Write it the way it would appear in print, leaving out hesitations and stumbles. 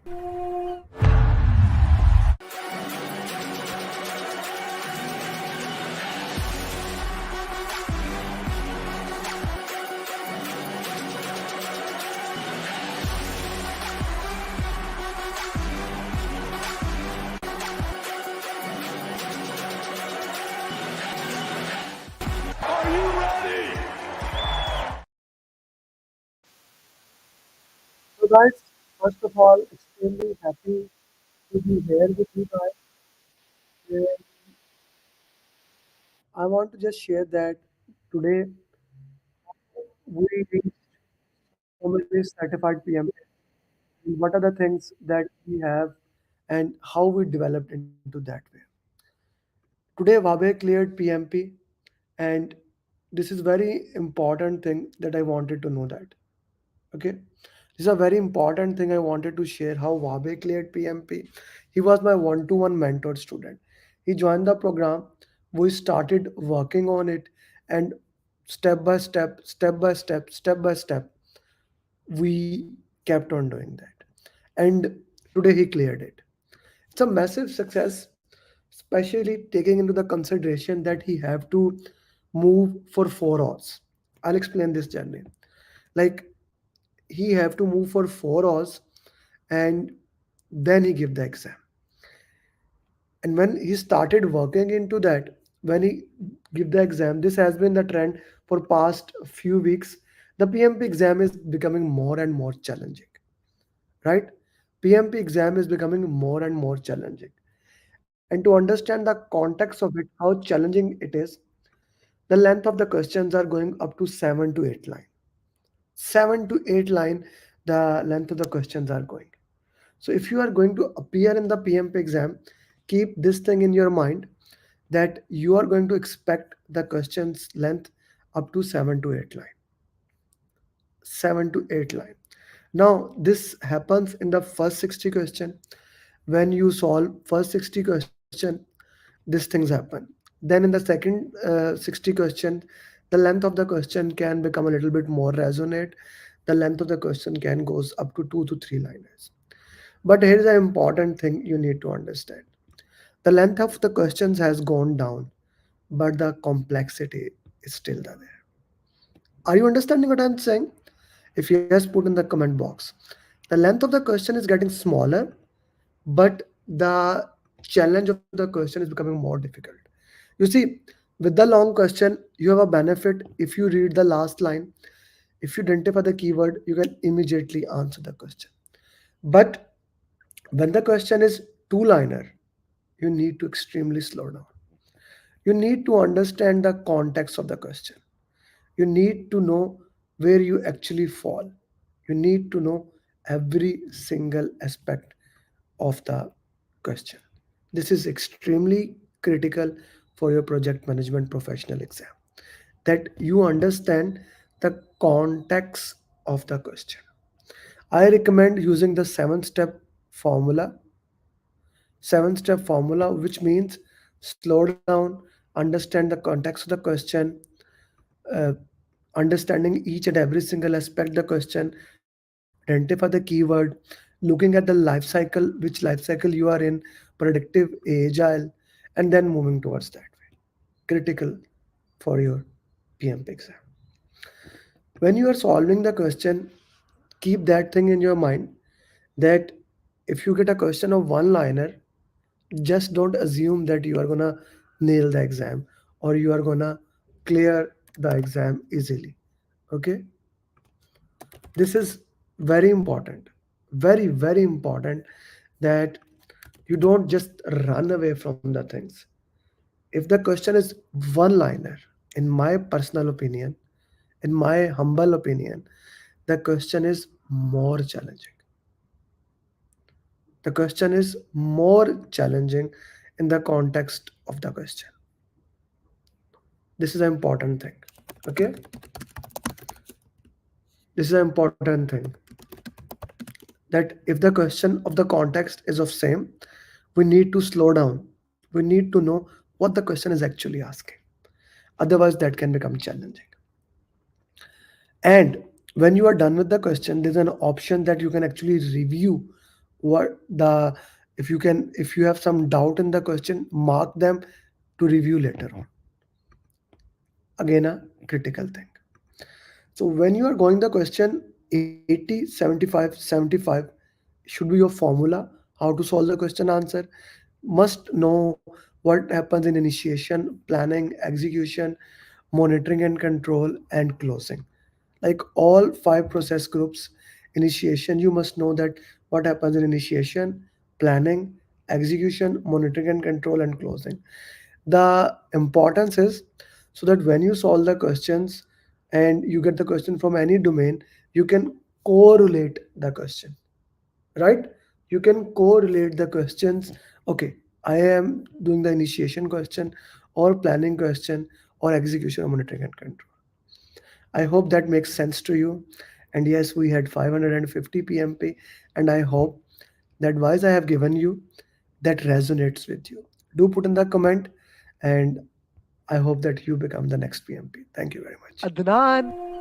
Are you ready? So guys, first of all, extremely happy to be here with you guys. And I want to just share that today we reached so many certified PMP. And what are the things that we have and how we developed into that way. Today Vabe cleared PMP, and this is very important thing that I wanted to know that. Okay. This is a very important thing I wanted to share how Wabe cleared PMP. He was my one-to-one mentor student. He joined the program. We started working on it, and step by step, we kept on doing that. And today he cleared it. It's a massive success, especially taking into the consideration that he have to move for 4 hours. I'll explain this journey. Like he have to move for 4 hours and then he give the exam. And when he started working into that, when he give the exam, this has been the trend for past few weeks. The PMP exam is becoming more and more challenging, right? PMP exam is becoming more and more challenging. And to understand the context of it, how challenging it is, the length of the questions are going up to 7 to 8 line. 7 to 8 line, the length of the questions are going. So if you are going to appear in the PMP exam, keep this thing in your mind that you are going to expect the questions length up to 7 to 8 line. 7 to 8 line. Now this happens in the first 60 question. When you solve first 60 question, these things happen. Then in the second 60 question, the length of the question can become a little bit more resonate. The length of the question can goes up to 2 to 3 liners. But here is an important thing you need to understand. The length of the questions has gone down, but the complexity is still there. Are you understanding what I'm saying? If yes, put in the comment box. The length of the question is getting smaller, but the challenge of the question is becoming more difficult. You see, with the long question, you have a benefit. If you read the last line, if you identify the keyword, you can immediately answer the question. But when the question is two-liner, you need to extremely slow down. You need to understand the context of the question. You need to know where you actually fall. You need to know every single aspect of the question. This is extremely critical for your project management professional exam, that you understand the context of the question. I recommend using the formula 7 step formula, which means slow down, understand the context of the question, uh, understanding each and every single aspect of the question, identify the keyword, looking at the life cycle, which life cycle you are in, productive, agile, and then moving towards that way. Critical for your PMP exam. When you are solving the question, keep that thing in your mind that if you get a question of one liner, just don't assume that you are gonna nail the exam or you are gonna clear the exam easily. Okay, this is very important, very important, that you don't just run away from the things. If the question is one liner, in my personal opinion, in my humble opinion, the question is more challenging. The question is more challenging in the context of the question. This is an important thing. Okay, this is an important thing, that if the question of the context is of same, we need to slow down. We need to know what the question is actually asking. Otherwise, that can become challenging. And when you are done with the question, there's an option that you can actually review what the if you have some doubt in the question, mark them to review later on. Again, a critical thing. So when you are going the question 80, 75, 75 should be your formula how to solve the question answer. Must know what happens in initiation, planning, execution, monitoring and control, and closing. Like all five process groups, initiation, you must know that what happens in initiation, planning, execution, monitoring and control, and closing. The importance is so that when you solve the questions and you get the question from any domain, you can correlate the question, right? You can correlate the questions. Okay, I am doing the initiation question or planning question or execution or monitoring and control. I hope that makes sense to you. And yes, we had 550 PMP, and I hope the advice I have given you that resonates with you. Do put in the comment, and I hope that you become the next PMP. Thank you very much. Adnan,